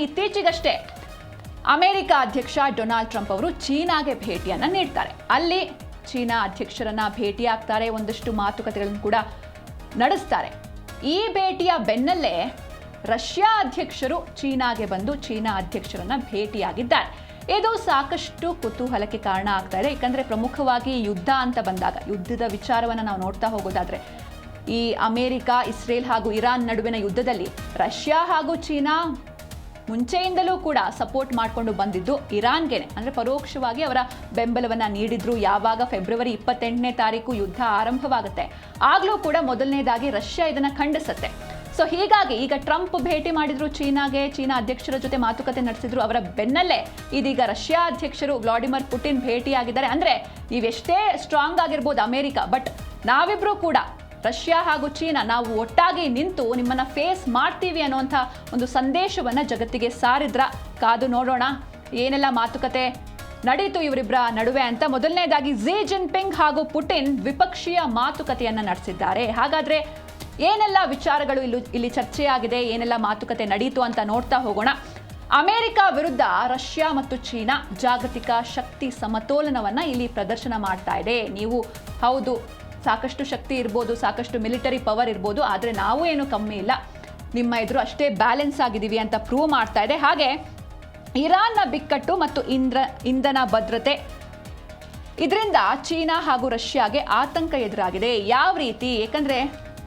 ಇತ್ತೀಚೆಗಷ್ಟೇ ಅಮೆರಿಕ ಅಧ್ಯಕ್ಷ Donald Trump ಅವರು ಚೀನಾಗೆ ಭೇಟಿಯನ್ನು ನೀಡ್ತಾರೆ. ಅಲ್ಲಿ ಚೀನಾ ಅಧ್ಯಕ್ಷರನ್ನ ಭೇಟಿಯಾಗ್ತಾರೆ, ಒಂದಷ್ಟು ಮಾತುಕತೆಗಳನ್ನು ಕೂಡ ನಡೆಸ್ತಾರೆ. ಈ ಭೇಟಿಯ ಬೆನ್ನಲ್ಲೇ ರಷ್ಯಾ ಅಧ್ಯಕ್ಷರು ಚೀನಾಗೆ ಬಂದು ಚೀನಾ ಅಧ್ಯಕ್ಷರನ್ನ ಭೇಟಿಯಾಗಿದ್ದಾರೆ. ಇದು ಸಾಕಷ್ಟು ಕುತೂಹಲಕ್ಕೆ ಕಾರಣ ಆಗ್ತಾ ಇದೆ. ಯಾಕಂದ್ರೆ ಪ್ರಮುಖವಾಗಿ ಯುದ್ಧ ಅಂತ ಬಂದಾಗ, ಯುದ್ಧದ ವಿಚಾರವನ್ನು ನಾವು ನೋಡ್ತಾ ಹೋಗೋದಾದ್ರೆ, ಈ ಅಮೆರಿಕ, ಇಸ್ರೇಲ್ ಹಾಗೂ ಇರಾನ್ ನಡುವಿನ ಯುದ್ಧದಲ್ಲಿ ರಷ್ಯಾ ಹಾಗೂ ಚೀನಾ ಮುಂಚೆಯಿಂದಲೂ ಕೂಡ ಸಪೋರ್ಟ್ ಮಾಡಿಕೊಂಡು ಬಂದಿದ್ದು ಇರಾನ್ಗೆನೆ, ಅಂದ್ರೆ ಪರೋಕ್ಷವಾಗಿ ಅವರ ಬೆಂಬಲವನ್ನ ನೀಡಿದ್ರು. ಯಾವಾಗ ಫೆಬ್ರವರಿ 28ನೇ ತಾರೀಕು ಯುದ್ಧ ಆರಂಭವಾಗುತ್ತೆ, ಆಗ್ಲೂ ಕೂಡ ಮೊದಲನೇದಾಗಿ ರಷ್ಯಾ ಇದನ್ನ ಖಂಡಿಸುತ್ತೆ. ಸೊ ಹೀಗಾಗಿ ಈಗ ಟ್ರಂಪ್ ಭೇಟಿ ಮಾಡಿದ್ರು ಚೀನಾಗೆ, ಚೀನಾ ಅಧ್ಯಕ್ಷರ ಜೊತೆ ಮಾತುಕತೆ ನಡೆಸಿದ್ರು. ಅವರ ಬೆನ್ನಲ್ಲೇ ಇದೀಗ ರಷ್ಯಾ ಅಧ್ಯಕ್ಷರು ವ್ಲಾಡಿಮಿರ್ ಪುಟಿನ್ ಭೇಟಿಯಾಗಿದ್ದಾರೆ. ಅಂದ್ರೆ ನೀವೆಷ್ಟೇ ಸ್ಟ್ರಾಂಗ್ ಆಗಿರ್ಬೋದು ಅಮೆರಿಕ, ಬಟ್ ನಾವಿಬ್ರು ಕೂಡ ರಷ್ಯಾ ಹಾಗೂ ಚೀನಾ ನಾವು ಒಟ್ಟಾಗಿ ನಿಂತು ನಿಮ್ಮನ್ನ ಫೇಸ್ ಮಾಡ್ತೀವಿ ಅನ್ನುವಂಥ ಒಂದು ಸಂದೇಶವನ್ನ ಜಗತ್ತಿಗೆ ಸಾರಿದ್ರ. ಕಾದು ನೋಡೋಣ ಏನೆಲ್ಲ ಮಾತುಕತೆ ನಡೀತು ಇವರಿಬ್ಬರ ನಡುವೆ ಅಂತ. ಮೊದಲನೇದಾಗಿ ಕ್ಸಿ ಜಿನ್ಪಿಂಗ್ ಹಾಗೂ ಪುಟಿನ್ ದ್ವಿಪಕ್ಷೀಯ ಮಾತುಕತೆಯನ್ನ ನಡೆಸಿದ್ದಾರೆ. ಹಾಗಾದ್ರೆ ಏನೆಲ್ಲ ವಿಚಾರಗಳು ಇಲ್ಲಿ ಚರ್ಚೆಯಾಗಿದೆ, ಏನೆಲ್ಲ ಮಾತುಕತೆ ನಡೀತು ಅಂತ ನೋಡ್ತಾ ಹೋಗೋಣ. ಅಮೆರಿಕ ವಿರುದ್ಧ ರಷ್ಯಾ ಮತ್ತು ಚೀನಾ ಜಾಗತಿಕ ಶಕ್ತಿ ಸಮತೋಲನವನ್ನ ಇಲ್ಲಿ ಪ್ರದರ್ಶನ ಮಾಡ್ತಾ ಇದೆ. ನೀವು ಹೌದು, ಸಾಕಷ್ಟು ಶಕ್ತಿ ಇರ್ಬೋದು, ಸಾಕಷ್ಟು ಮಿಲಿಟರಿ ಪವರ್ ಇರ್ಬೋದು, ಆದರೆ ನಾವು ಏನು ಕಮ್ಮಿ ಇಲ್ಲ, ನಿಮ್ಮ ಎದುರು ಅಷ್ಟೇ ಬ್ಯಾಲೆನ್ಸ್ ಆಗಿದ್ದೀವಿ ಅಂತ ಪ್ರೂವ್ ಮಾಡ್ತಾ ಇದೆ. ಹಾಗೆ ಇರಾನ್ನ ಬಿಕ್ಕಟ್ಟು ಮತ್ತು ಇಂಧನ ಭದ್ರತೆ, ಇದರಿಂದ ಚೀನಾ ಹಾಗೂ ರಷ್ಯಾಗೆ ಆತಂಕ ಎದುರಾಗಿದೆ. ಯಾವ ರೀತಿ? ಏಕೆಂದರೆ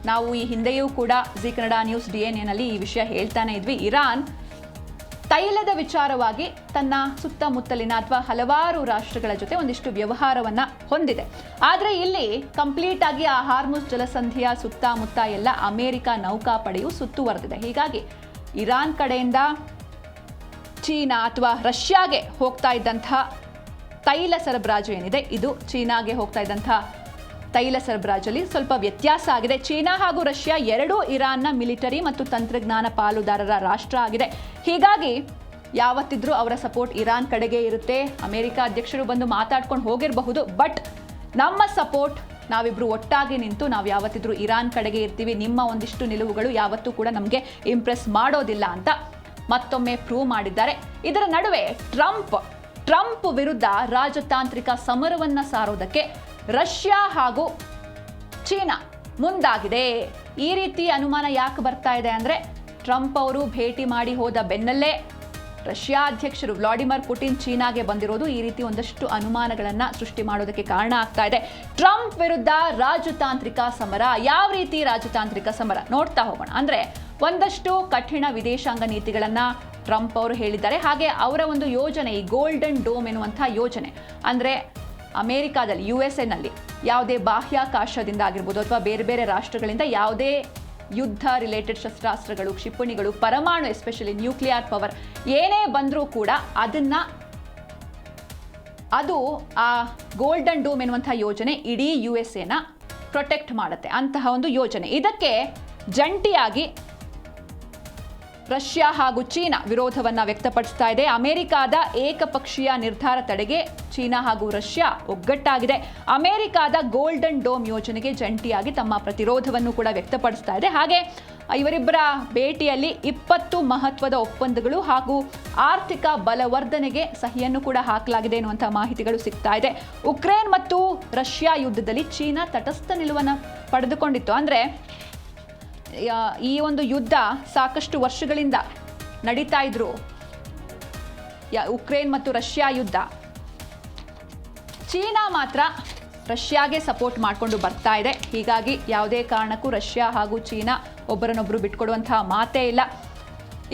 ನಾವು ಈ ಹಿಂದೆಯೂ ಕೂಡ ಜಿ ಕನ್ನಡ ನ್ಯೂಸ್ DNA ಈ ವಿಷಯ ಹೇಳ್ತಾನೆ ಇದ್ವಿ. ಇರಾನ್ ತೈಲದ ವಿಚಾರವಾಗಿ ತನ್ನ ಸುತ್ತಮುತ್ತಲಿನ ಅಥವಾ ಹಲವಾರು ರಾಷ್ಟ್ರಗಳ ಜೊತೆ ಒಂದಿಷ್ಟು ವ್ಯವಹಾರವನ್ನ ಹೊಂದಿದೆ. ಆದರೆ ಇಲ್ಲಿ ಕಂಪ್ಲೀಟ್ ಆಗಿ ಆ ಹಾರ್ಮುಜ್ ಜಲಸಂಧಿಯ ಸುತ್ತಮುತ್ತ ಎಲ್ಲ ಅಮೆರಿಕ ನೌಕಾಪಡೆಯು ಸುತ್ತುವರೆದಿದೆ. ಹೀಗಾಗಿ ಇರಾನ್ ಕಡೆಯಿಂದ ಚೀನಾ ಅಥವಾ ರಷ್ಯಾಗೆ ಹೋಗ್ತಾ ಇದ್ದಂತಹ ತೈಲ ಸರಬರಾಜು ಏನಿದೆ, ಇದು ಚೀನಾಗೆ ಹೋಗ್ತಾ ಇದ್ದಂತಹ ತೈಲ ಸರಬರಾಜಲ್ಲಿ ಸ್ವಲ್ಪ ವ್ಯತ್ಯಾಸ ಆಗಿದೆ. ಚೀನಾ ಹಾಗೂ ರಷ್ಯಾ ಎರಡೂ ಇರಾನ್ನ ಮಿಲಿಟರಿ ಮತ್ತು ತಂತ್ರಜ್ಞಾನ ಪಾಲುದಾರರ ರಾಷ್ಟ್ರ ಆಗಿದೆ. ಹೀಗಾಗಿ ಯಾವತ್ತಿದ್ರೂ ಅವರ ಸಪೋರ್ಟ್ ಇರಾನ್ ಕಡೆಗೆ ಇರುತ್ತೆ. ಅಮೆರಿಕ ಅಧ್ಯಕ್ಷರು ಬಂದು ಮಾತಾಡ್ಕೊಂಡು ಹೋಗಿರಬಹುದು, ಬಟ್ ನಮ್ಮ ಸಪೋರ್ಟ್, ನಾವಿಬ್ರು ಒಟ್ಟಾಗಿ ನಿಂತು ನಾವು ಯಾವತ್ತಿದ್ರೂ ಇರಾನ್ ಕಡೆಗೆ ಇರ್ತೀವಿ. ನಿಮ್ಮ ಒಂದಿಷ್ಟು ನಿಲುವುಗಳು ಯಾವತ್ತೂ ಕೂಡ ನಮಗೆ ಇಂಪ್ರೆಸ್ ಮಾಡೋದಿಲ್ಲ ಅಂತ ಮತ್ತೊಮ್ಮೆ ಪ್ರೂವ್ ಮಾಡಿದ್ದಾರೆ. ಇದರ ನಡುವೆ ಟ್ರಂಪ್ ವಿರುದ್ಧ ರಾಜತಾಂತ್ರಿಕ ಸಮರವನ್ನ ಸಾರೋದಕ್ಕೆ ರಷ್ಯಾ ಹಾಗೂ ಚೀನಾ ಮುಂದಾಗಿದೆ. ಈ ರೀತಿ ಅನುಮಾನ ಯಾಕೆ ಬರ್ತಾ ಇದೆ ಅಂದ್ರೆ, ಟ್ರಂಪ್ ಅವರು ಭೇಟಿ ಮಾಡಿ ಹೋದ ಬೆನ್ನಲ್ಲೇ ರಷ್ಯಾ ಅಧ್ಯಕ್ಷರು ವ್ಲಾಡಿಮಿರ್ ಪುಟಿನ್ ಚೀನಾಗೆ ಬಂದಿರೋದು ಈ ರೀತಿ ಒಂದಷ್ಟು ಅನುಮಾನಗಳನ್ನ ಸೃಷ್ಟಿ ಮಾಡೋದಕ್ಕೆ ಕಾರಣ ಆಗ್ತಾ ಇದೆ. ಟ್ರಂಪ್ ವಿರುದ್ಧ ರಾಜತಾಂತ್ರಿಕ ಸಮರ. ಯಾವ ರೀತಿ ರಾಜತಾಂತ್ರಿಕ ಸಮರ ನೋಡ್ತಾ ಹೋಗೋಣ. ಅಂದ್ರೆ ಒಂದಷ್ಟು ಕಠಿಣ ವಿದೇಶಾಂಗ ನೀತಿಗಳನ್ನ ಟ್ರಂಪ್ ಅವರು ಹೇಳಿದ್ದಾರೆ. ಹಾಗೆ ಅವರ ಒಂದು ಯೋಜನೆ, ಈ ಗೋಲ್ಡನ್ ಡೋಮ್ ಎನ್ನುವಂತಹ ಯೋಜನೆ, ಅಂದ್ರೆ ಅಮೆರಿಕಾದಲ್ಲಿ USA ನಲ್ಲಿ ಯಾವುದೇ ಬಾಹ್ಯಾಕಾಶದಿಂದ ಆಗಿರ್ಬೋದು ಅಥವಾ ಬೇರೆ ಬೇರೆ ರಾಷ್ಟ್ರಗಳಿಂದ ಯಾವುದೇ ಯುದ್ಧ ರಿಲೇಟೆಡ್ ಶಸ್ತ್ರಾಸ್ತ್ರಗಳು, ಕ್ಷಿಪಣಿಗಳು, ಪರಮಾಣು, ಎಸ್ಪೆಷಲಿ ನ್ಯೂಕ್ಲಿಯರ್ ಪವರ್ ಏನೇ ಬಂದರೂ ಕೂಡ ಅದು ಆ ಗೋಲ್ಡನ್ ಡೋಮ್ ಎನ್ನುವಂತಹ ಯೋಜನೆ ಇಡೀ USA ಪ್ರೊಟೆಕ್ಟ್ ಮಾಡುತ್ತೆ. ಅಂತಹ ಒಂದು ಯೋಜನೆ. ಇದಕ್ಕೆ ಜಂಟಿಯಾಗಿ ರಷ್ಯಾ ಹಾಗೂ ಚೀನಾ ವಿರೋಧವನ್ನ ವ್ಯಕ್ತಪಡಿಸ್ತಾ ಇದೆ. ಅಮೆರಿಕಾದ ಏಕಪಕ್ಷೀಯ ನಿರ್ಧಾರ ತಡೆಗೆ ಚೀನಾ ಹಾಗೂ ರಷ್ಯಾ ಒಗ್ಗಟ್ಟಾಗಿದೆ. ಅಮೆರಿಕಾದ ಗೋಲ್ಡನ್ ಡೋಮ್ ಯೋಜನೆಗೆ ಜಂಟಿಯಾಗಿ ತಮ್ಮ ಪ್ರತಿರೋಧವನ್ನು ಕೂಡ ವ್ಯಕ್ತಪಡಿಸ್ತಾ ಇದೆ. ಹಾಗೆ ಇವರಿಬ್ಬರ ಭೇಟಿಯಲ್ಲಿ 20 ಮಹತ್ವದ ಒಪ್ಪಂದಗಳು ಹಾಗೂ ಆರ್ಥಿಕ ಬಲವರ್ಧನೆಗೆ ಸಹಿಯನ್ನು ಕೂಡ ಹಾಕಲಾಗಿದೆ ಎನ್ನುವಂತಹ ಮಾಹಿತಿಗಳು ಸಿಗ್ತಾ ಇದೆ. ಉಕ್ರೇನ್ ಮತ್ತು ರಷ್ಯಾ ಯುದ್ಧದಲ್ಲಿ ಚೀನಾ ತಟಸ್ಥ ನಿಲುವನ್ನು ಪಡೆದುಕೊಂಡಿತ್ತು. ಅಂದ್ರೆ ಈ ಒಂದು ಯುದ್ಧ ಸಾಕಷ್ಟು ವರ್ಷಗಳಿಂದ ನಡೀತಾ ಇದ್ರು, ಉಕ್ರೇನ್ ಮತ್ತು ರಷ್ಯಾ ಯುದ್ಧ. ಚೀನಾ ಮಾತ್ರ ರಷ್ಯಾಗೆ ಸಪೋರ್ಟ್ ಮಾಡಿಕೊಂಡು ಬರ್ತಾ ಇದೆ. ಹೀಗಾಗಿ ಯಾವುದೇ ಕಾರಣಕ್ಕೂ ರಷ್ಯಾ ಹಾಗೂ ಚೀನಾ ಒಬ್ಬರನ್ನೊಬ್ಬರು ಬಿಟ್ಕೊಡುವಂತಹ ಮಾತೇ ಇಲ್ಲ.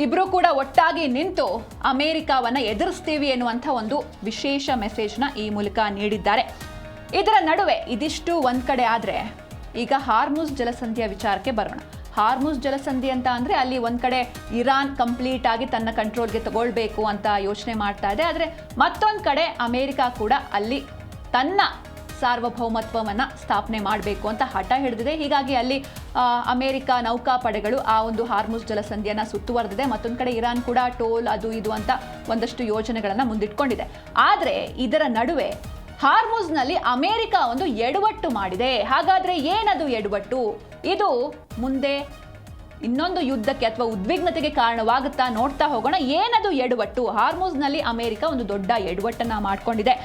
ಇಬ್ರು ಕೂಡ ಒಟ್ಟಾಗಿ ನಿಂತು ಅಮೆರಿಕವನ್ನ ಎದುರಿಸ್ತೀವಿ ಎನ್ನುವಂಥ ಒಂದು ವಿಶೇಷ ಮೆಸೇಜ್ನ ಈ ಮೂಲಕ ನೀಡಿದ್ದಾರೆ. ಇದರ ನಡುವೆ ಇದಿಷ್ಟು ಒಂದ್ ಕಡೆ ಆದ್ರೆ, ಈಗ ಹಾರ್ಮುಜ್ ಜಲಸಂಧಿಯ ವಿಚಾರಕ್ಕೆ ಬರೋಣ. ಹಾರ್ಮುಜ್ ಜಲಸಂಧಿ ಅಂತ ಅಂದ್ರೆ ಅಲ್ಲಿ ಒಂದ್ ಕಡೆ ಇರಾನ್ ಕಂಪ್ಲೀಟ್ ಆಗಿ ತನ್ನ ಕಂಟ್ರೋಲ್ಗೆ ತಗೊಳ್ಬೇಕು ಅಂತ ಯೋಚನೆ ಮಾಡ್ತಾ ಇದೆ. ಆದ್ರೆ ಮತ್ತೊಂದ್ ಕಡೆ ಅಮೆರಿಕ ಕೂಡ ಅಲ್ಲಿ ತನ್ನ ಸಾರ್ವಭೌಮತ್ವವನ್ನ ಸ್ಥಾಪನೆ ಮಾಡಬೇಕು ಅಂತ ಹಠ ಹಿಡಿದಿದೆ. ಹೀಗಾಗಿ ಅಲ್ಲಿ ಅಮೆರಿಕ ನೌಕಾಪಡೆಗಳು ಆ ಒಂದು ಹಾರ್ಮುಜ್ ಜಲಸಂಧಿಯನ್ನ ಸುತ್ತುವರೆದಿದೆ. ಮತ್ತೊಂದು ಕಡೆ ಇರಾನ್ ಕೂಡ ಟೋಲ್ ಅದು ಇದು ಅಂತ ಒಂದಷ್ಟು ಯೋಜನೆಗಳನ್ನ ಮುಂದಿಟ್ಕೊಂಡಿದೆ. ಆದ್ರೆ ಇದರ ನಡುವೆ ಹಾರ್ಮುಜ್ನಲ್ಲಿ ಅಮೆರಿಕ ಒಂದು ಎಡವಟ್ಟು ಮಾಡಿದೆ. ಹಾಗಾದ್ರೆ ಏನದು ಎಡವಟ್ಟು? ಇದು ಮುಂದೆ ಇನ್ನೊಂದು ಯುದ್ಧಕ್ಕೆ ಅಥವಾ ಉದ್ವಿಗ್ನತೆಗೆ ಕಾರಣವಾಗುತ್ತಾ ನೋಡ್ತಾ ಹೋಗೋಣ. ಏನದು ಎಡವಟ್ಟು? ಹಾರ್ಮುಜ್ನಲ್ಲಿ ಅಮೆರಿಕ ಒಂದು ದೊಡ್ಡ ಎಡವಟ್ಟನ್ನ ಮಾಡಿಕೊಂಡಿದೆ.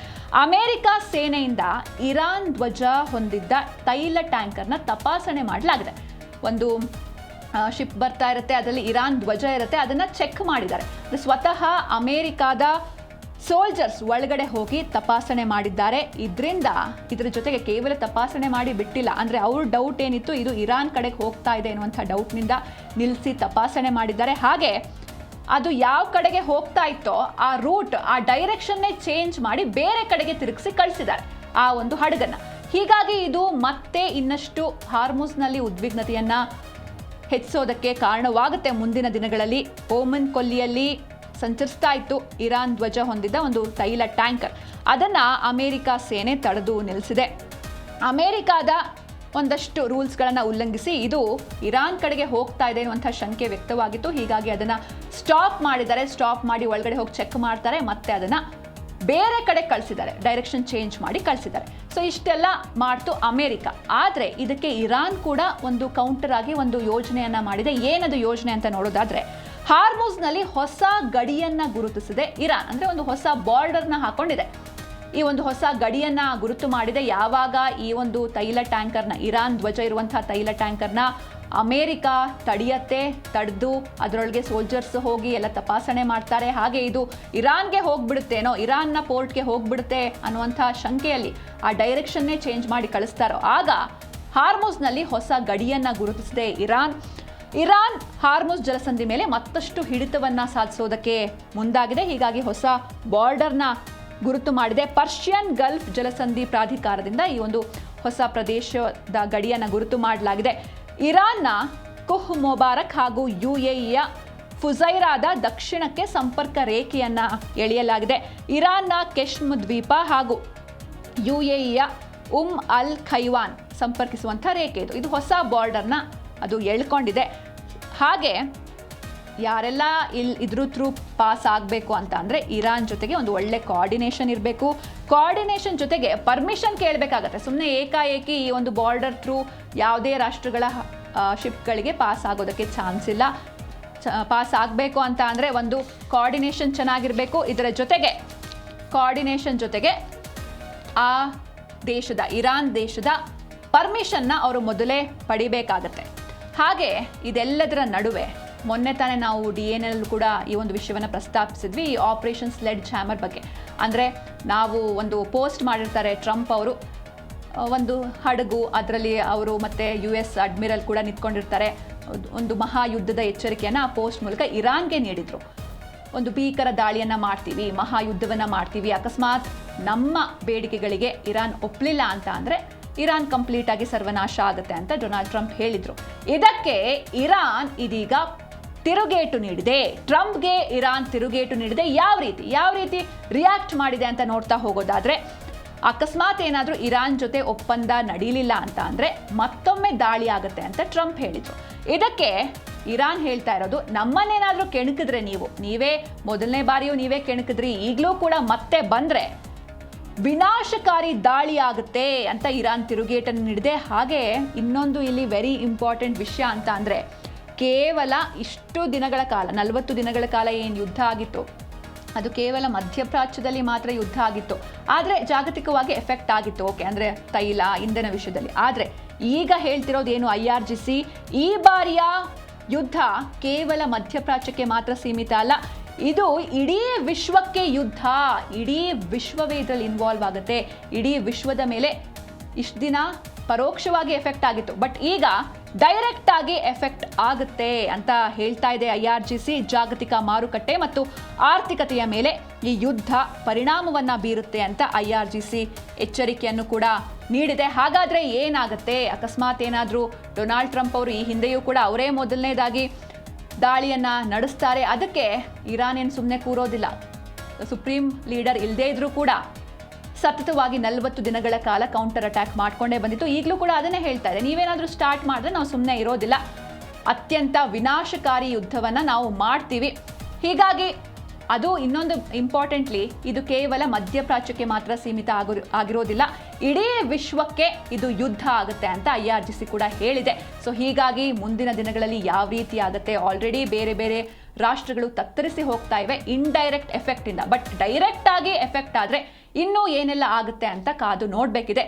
ಅಮೆರಿಕ ಸೇನೆಯಿಂದ ಇರಾನ್ ಧ್ವಜ ಹೊಂದಿದ್ದ ತೈಲ ಟ್ಯಾಂಕರ್ನ ತಪಾಸಣೆ ಮಾಡಲಾಗಿದೆ. ಒಂದು ಶಿಪ್ ಬರ್ತಾ ಇರುತ್ತೆ, ಅದರಲ್ಲಿ ಇರಾನ್ ಧ್ವಜ ಇರುತ್ತೆ, ಅದನ್ನ ಚೆಕ್ ಮಾಡಿದ್ದಾರೆ. ಸ್ವತಃ ಅಮೆರಿಕಾದ ಸೋಲ್ಜರ್ಸ್ ಒಳಗಡೆ ಹೋಗಿ ತಪಾಸಣೆ ಮಾಡಿದ್ದಾರೆ. ಇದ್ರ ಜೊತೆಗೆ ಕೇವಲ ತಪಾಸಣೆ ಮಾಡಿ ಬಿಟ್ಟಿಲ್ಲ, ಅಂದ್ರೆ ಅವ್ರ ಡೌಟ್ ಏನಿತ್ತು ಇದು ಇರಾನ್ ಕಡೆಗೆ ಹೋಗ್ತಾ ಇದೆ ಅನ್ನುವಂಥ ಡೌಟ್ನಿಂದ ನಿಲ್ಲಿಸಿ ತಪಾಸಣೆ ಮಾಡಿದ್ದಾರೆ. ಹಾಗೆ ಅದು ಯಾವ ಕಡೆಗೆ ಹೋಗ್ತಾ ಇತ್ತೋ ಆ ರೂಟ್, ಆ ಡೈರೆಕ್ಷನ್ನೇ ಚೇಂಜ್ ಮಾಡಿ ಬೇರೆ ಕಡೆಗೆ ತಿರುಗಿಸಿ ಕಳಿಸಿದ್ದಾರೆ ಆ ಒಂದು ಹಡಗನ್ನ. ಹೀಗಾಗಿ ಇದು ಮತ್ತೆ ಇನ್ನಷ್ಟು ಹಾರ್ಮುಜ್ನಲ್ಲಿ ಉದ್ವಿಗ್ನತೆಯನ್ನ ಹೆಚ್ಚಿಸೋದಕ್ಕೆ ಕಾರಣವಾಗುತ್ತೆ. ಮುಂದಿನ ದಿನಗಳಲ್ಲಿ ಓಮನ್ ಕೊಲ್ಲಿಯಲ್ಲಿ ಸಂಚರಿಸ್ತಾ ಇತ್ತು ಇರಾನ್ ಧ್ವಜ ಹೊಂದಿದ್ದ ಒಂದು ತೈಲ ಟ್ಯಾಂಕರ್. ಅದನ್ನ ಅಮೆರಿಕ ಸೇನೆ ತಡೆದು ನಿಲ್ಲಿಸಿದೆ. ಅಮೆರಿಕಾದ ಒಂದಷ್ಟು ರೂಲ್ಸ್ಗಳನ್ನು ಉಲ್ಲಂಘಿಸಿ ಇದು ಇರಾನ್ ಕಡೆಗೆ ಹೋಗ್ತಾ ಇದೆ ಅನ್ನುವಂಥ ಶಂಕೆ ವ್ಯಕ್ತವಾಗಿತ್ತು. ಹೀಗಾಗಿ ಅದನ್ನ ಸ್ಟಾಪ್ ಮಾಡಿದ್ದಾರೆ. ಸ್ಟಾಪ್ ಮಾಡಿ ಒಳಗಡೆ ಹೋಗಿ ಚೆಕ್ ಮಾಡ್ತಾರೆ, ಮತ್ತೆ ಅದನ್ನ ಬೇರೆ ಕಡೆ ಕಳಿಸಿದ್ದಾರೆ, ಡೈರೆಕ್ಷನ್ ಚೇಂಜ್ ಮಾಡಿ ಕಳಿಸಿದ್ದಾರೆ. ಸೊ ಇಷ್ಟೆಲ್ಲ ಮಾಡ್ತು ಅಮೆರಿಕ. ಆದರೆ ಇದಕ್ಕೆ ಇರಾನ್ ಕೂಡ ಒಂದು ಕೌಂಟರ್ ಆಗಿ ಒಂದು ಯೋಜನೆಯನ್ನ ಮಾಡಿದೆ. ಏನದು ಯೋಜನೆ ಅಂತ ನೋಡೋದಾದ್ರೆ, ಹಾರ್ಮುಜ್ನಲ್ಲಿ ಹೊಸ ಗಡಿಯನ್ನ ಗುರುತಿಸಿದೆ ಇರಾನ್. ಅಂದ್ರೆ ಒಂದು ಹೊಸ ಬಾರ್ಡರ್ನ ಹಾಕೊಂಡಿದೆ. ಈ ಒಂದು ಹೊಸ ಗಡಿಯನ್ನ ಗುರುತು ಮಾಡಿದೆ. ಯಾವಾಗ ಈ ಒಂದು ತೈಲ ಟ್ಯಾಂಕರ್ನ, ಇರಾನ್ ಧ್ವಜ ಇರುವಂತಹ ತೈಲ ಟ್ಯಾಂಕರ್ನ ಅಮೆರಿಕ ತಡೆದು ಅದರೊಳಗೆ ಸೋಲ್ಜರ್ಸ್ ಹೋಗಿ ಎಲ್ಲ ತಪಾಸಣೆ ಮಾಡ್ತಾರೆ. ಹಾಗೆ ಇದು ಇರಾನ್ಗೆ ಹೋಗ್ಬಿಡುತ್ತೇನೋ, ಇರಾನ್ನ ಪೋರ್ಟ್ಗೆ ಹೋಗ್ಬಿಡುತ್ತೆ ಅನ್ನುವಂಥ ಶಂಕೆಯಲ್ಲಿ ಆ ಡೈರೆಕ್ಷನ್ನೇ ಚೇಂಜ್ ಮಾಡಿ ಕಳಿಸ್ತಾರೋ ಆಗ ಹಾರ್ಮುಜ್ನಲ್ಲಿ ಹೊಸ ಗಡಿಯನ್ನ ಗುರುತಿಸಿದೆ ಇರಾನ್ ಹಾರ್ಮುಜ್ ಜಲಸಂಧಿ ಮೇಲೆ ಮತ್ತಷ್ಟು ಹಿಡಿತವನ್ನ ಸಾಧಿಸೋದಕ್ಕೆ ಮುಂದಾಗಿದೆ. ಹೀಗಾಗಿ ಹೊಸ ಬಾರ್ಡರ್ನ ಗುರುತು ಮಾಡಿದೆ. ಪರ್ಷಿಯನ್ ಗಲ್ಫ್ ಜಲಸಂಧಿ ಪ್ರಾಧಿಕಾರದಿಂದ ಈ ಒಂದು ಹೊಸ ಪ್ರದೇಶದ ಗಡಿಯನ್ನು ಗುರುತು ಮಾಡಲಾಗಿದೆ. ಇರಾನ್ನ ಕುಹ್ ಮುಬಾರಕ್ ಹಾಗೂ UAEಯ ಫುಜೈರಾದ ದಕ್ಷಿಣಕ್ಕೆ ಸಂಪರ್ಕ ರೇಖೆಯನ್ನ ಎಳೆಯಲಾಗಿದೆ. ಇರಾನ್ನ ಕೆಶ್ಮ್ ದ್ವೀಪ ಹಾಗೂ UAEಯ ಅಲ್ ಖೈವಾನ್ ಸಂಪರ್ಕಿಸುವಂಥ ರೇಖೆ ಇದು ಹೊಸ ಬಾರ್ಡರ್ನ ಅದು ಎಳ್ಕೊಂಡಿದೆ. ಹಾಗೆ ಯಾರೆಲ್ಲ ಇದ್ರ ಥ್ರೂ ಪಾಸ್ ಆಗಬೇಕು ಅಂತ ಅಂದರೆ ಇರಾನ್ ಜೊತೆಗೆ ಒಂದು ಒಳ್ಳೆ ಕೋಆರ್ಡಿನೇಷನ್ ಇರಬೇಕು. ಕೋಆರ್ಡಿನೇಷನ್ ಜೊತೆಗೆ ಪರ್ಮಿಷನ್ ಕೇಳಬೇಕಾಗತ್ತೆ. ಸುಮ್ಮನೆ ಏಕಾಏಕಿ ಈ ಒಂದು ಬಾರ್ಡರ್ ಥ್ರೂ ಯಾವುದೇ ರಾಷ್ಟ್ರಗಳ ಶಿಪ್ಗಳಿಗೆ ಪಾಸ್ ಆಗೋದಕ್ಕೆ ಚಾನ್ಸ್ ಇಲ್ಲ. ಪಾಸ್ ಆಗಬೇಕು ಅಂತ ಅಂದರೆ ಒಂದು ಕೋಆರ್ಡಿನೇಷನ್ ಚೆನ್ನಾಗಿರಬೇಕು. ಇದರ ಜೊತೆಗೆ ಕೋಆರ್ಡಿನೇಷನ್ ಜೊತೆಗೆ ಆ ದೇಶದ, ಇರಾನ್ ದೇಶದ ಪರ್ಮಿಷನ್ನ ಅವರು ಮೊದಲೇ ಪಡಿಬೇಕಾಗತ್ತೆ. ಹಾಗೆ ಇದೆಲ್ಲದರ ನಡುವೆ ಮೊನ್ನೆ ತಾನೇ ನಾವು DNL ಕೂಡ ಈ ಒಂದು ವಿಷಯವನ್ನು ಪ್ರಸ್ತಾಪಿಸಿದ್ವಿ, ಈ ಆಪರೇಷನ್ ಸ್ಲೆಡ್ಜ್ ಹ್ಯಾಮರ್ ಬಗ್ಗೆ. ಅಂದರೆ ನಾವು ಒಂದು ಪೋಸ್ಟ್ ಮಾಡಿರ್ತಾರೆ ಟ್ರಂಪ್ ಅವರು, ಒಂದು ಹಡಗು, ಅದರಲ್ಲಿ ಅವರು ಮತ್ತು US ಅಡ್ಮಿರಲ್ ಕೂಡ ನಿಂತ್ಕೊಂಡಿರ್ತಾರೆ. ಒಂದು ಮಹಾಯುದ್ಧದ ಎಚ್ಚರಿಕೆಯನ್ನು ಆ ಪೋಸ್ಟ್ ಮೂಲಕ ಇರಾನ್ಗೆ ನೀಡಿದರು. ಒಂದು ಭೀಕರ ದಾಳಿಯನ್ನು ಮಾಡ್ತೀವಿ, ಮಹಾಯುದ್ಧವನ್ನು ಮಾಡ್ತೀವಿ, ಅಕಸ್ಮಾತ್ ನಮ್ಮ ಬೇಡಿಕೆಗಳಿಗೆ ಇರಾನ್ ಒಪ್ಪಲಿಲ್ಲ ಅಂತ ಅಂದರೆ ಇರಾನ್ ಕಂಪ್ಲೀಟ್ ಆಗಿ ಸರ್ವನಾಶ ಆಗುತ್ತೆ ಅಂತ ಡೊನಾಲ್ಡ್ ಟ್ರಂಪ್ ಹೇಳಿದ್ರು. ಇದಕ್ಕೆ ಇರಾನ್ ಇದೀಗ ತಿರುಗೇಟು ನೀಡಿದೆ. ಟ್ರಂಪ್ಗೆ ಇರಾನ್ ತಿರುಗೇಟು ನೀಡಿದೆ. ಯಾವ ರೀತಿ ರಿಯಾಕ್ಟ್ ಮಾಡಿದೆ ಅಂತ ನೋಡ್ತಾ ಹೋಗೋದಾದ್ರೆ, ಅಕಸ್ಮಾತ್ ಏನಾದರೂ ಇರಾನ್ ಜೊತೆ ಒಪ್ಪಂದ ನಡೀಲಿಲ್ಲ ಅಂತ ಅಂದರೆ ಮತ್ತೊಮ್ಮೆ ದಾಳಿ ಆಗುತ್ತೆ ಅಂತ ಟ್ರಂಪ್ ಹೇಳಿದ್ರು. ಇದಕ್ಕೆ ಇರಾನ್ ಹೇಳ್ತಾ ಇರೋದು, ನಮ್ಮನ್ನೇನಾದರೂ ಕೆಣಕಿದ್ರೆ ನೀವೇ ಮೊದಲನೇ ಬಾರಿಯೂ ನೀವೇ ಕೆಣಕಿದ್ರಿ, ಈಗಲೂ ಕೂಡ ಮತ್ತೆ ಬಂದರೆ ವಿನಾಶಕಾರಿ ದಾಳಿ ಆಗುತ್ತೆ ಅಂತ ಇರಾನ್ ತಿರುಗೇಟನ್ನು ನೀಡಿದೆ. ಹಾಗೆ ಇನ್ನೊಂದು ಇಲ್ಲಿ ವೆರಿ ಇಂಪಾರ್ಟೆಂಟ್ ವಿಷಯ ಅಂತ ಅಂದರೆ, ಕೇವಲ ಇಷ್ಟು ದಿನಗಳ ಕಾಲ, 40 ದಿನಗಳ ಕಾಲ ಏನು ಯುದ್ಧ ಆಗಿತ್ತು ಅದು ಕೇವಲ ಮಧ್ಯಪ್ರಾಚ್ಯದಲ್ಲಿ ಮಾತ್ರ ಯುದ್ಧ ಆಗಿತ್ತು. ಆದರೆ ಜಾಗತಿಕವಾಗಿ ಎಫೆಕ್ಟ್ ಆಗಿತ್ತು, ಓಕೆ, ಅಂದರೆ ತೈಲ ಇಂಧನ ವಿಷಯದಲ್ಲಿ. ಆದರೆ ಈಗ ಹೇಳ್ತಿರೋದು ಏನು, IRGC ಈ ಬಾರಿಯ ಯುದ್ಧ ಕೇವಲ ಮಧ್ಯಪ್ರಾಚ್ಯಕ್ಕೆ ಮಾತ್ರ ಸೀಮಿತ ಅಲ್ಲ, ಇದು ಇಡೀ ವಿಶ್ವಕ್ಕೆ ಯುದ್ಧ. ಇಡೀ ವಿಶ್ವವೇ ಇದರಲ್ಲಿ ಇನ್ವಾಲ್ವ್ ಆಗುತ್ತೆ. ಇಡೀ ವಿಶ್ವದ ಮೇಲೆ ಇಷ್ಟು ದಿನ ಪರೋಕ್ಷವಾಗಿ ಎಫೆಕ್ಟ್ ಆಗಿತ್ತು, ಬಟ್ ಈಗ ಡೈರೆಕ್ಟ್ ಆಗಿ ಎಫೆಕ್ಟ್ ಆಗುತ್ತೆ ಅಂತ ಹೇಳ್ತಾ ಇದೆ IRGC. ಜಾಗತಿಕ ಮಾರುಕಟ್ಟೆ ಮತ್ತು ಆರ್ಥಿಕತೆಯ ಮೇಲೆ ಈ ಯುದ್ಧ ಪರಿಣಾಮವನ್ನ ಬೀರುತ್ತೆ ಅಂತ IRGC ಎಚ್ಚರಿಕೆಯನ್ನು ಕೂಡ ನೀಡಿದೆ. ಹಾಗಾದ್ರೆ ಏನಾಗುತ್ತೆ, ಅಕಸ್ಮಾತ್ ಏನಾದರೂ ಡೊನಾಲ್ಡ್ ಟ್ರಂಪ್ ಅವರು ಈ ಹಿಂದೆಯೂ ಕೂಡ ಅವರೇ ಮೊದಲನೇದಾಗಿ ದಾಳಿಯನ್ನ ನಡೆಸ್ತಾರೆ, ಅದಕ್ಕೆ ಇರಾನ್ ಏನು ಸುಮ್ಮನೆ ಕೂರೋದಿಲ್ಲ. ಸುಪ್ರೀಂ ಲೀಡರ್ ಇಲ್ಲದೇ ಇದ್ರೂ ಕೂಡ ಸತತವಾಗಿ 40 ದಿನಗಳ ಕಾಲ ಕೌಂಟರ್ ಅಟ್ಯಾಕ್ ಮಾಡ್ಕೊಂಡೇ ಬಂದಿತ್ತು. ಈಗಲೂ ಕೂಡ ಅದನ್ನೇ ಹೇಳ್ತಾ ಇದೆ, ನೀವೇನಾದರೂ ಸ್ಟಾರ್ಟ್ ಮಾಡಿದ್ರೆ ನಾವು ಸುಮ್ಮನೆ ಇರೋದಿಲ್ಲ, ಅತ್ಯಂತ ವಿನಾಶಕಾರಿ ಯುದ್ಧವನ್ನು ನಾವು ಮಾಡ್ತೀವಿ. ಹೀಗಾಗಿ ಅದು ಇನ್ನೊಂದು ಇಂಪಾರ್ಟೆಂಟ್ಲಿ ಇದು ಕೇವಲ ಮಧ್ಯಪ್ರಾಚ್ಯಕ್ಕೆ ಮಾತ್ರ ಸೀಮಿತ ಆಗಿರೋದಿಲ್ಲ, ಇಡೀ ವಿಶ್ವಕ್ಕೆ ಇದು ಯುದ್ಧ ಆಗುತ್ತೆ ಅಂತ IRGC ಕೂಡ ಹೇಳಿದೆ. ಸೊ ಹೀಗಾಗಿ ಮುಂದಿನ ದಿನಗಳಲ್ಲಿ ಯಾವ ರೀತಿ ಆಗುತ್ತೆ, ಆಲ್ರೆಡಿ ಬೇರೆ ಬೇರೆ ರಾಷ್ಟ್ರಗಳು ತತ್ತರಿಸಿ ಹೋಗ್ತಾ ಇವೆ ಇಂಡೈರೆಕ್ಟ್ ಎಫೆಕ್ಟ್ ಇಂದ. ಬಟ್ ಡೈರೆಕ್ಟ್ ಆಗಿ ಎಫೆಕ್ಟ್ ಆದ್ರೆ ಇನ್ನೂ ಏನೆಲ್ಲ ಆಗುತ್ತೆ ಅಂತ ಕಾದು ನೋಡ್ಬೇಕಿದೆ.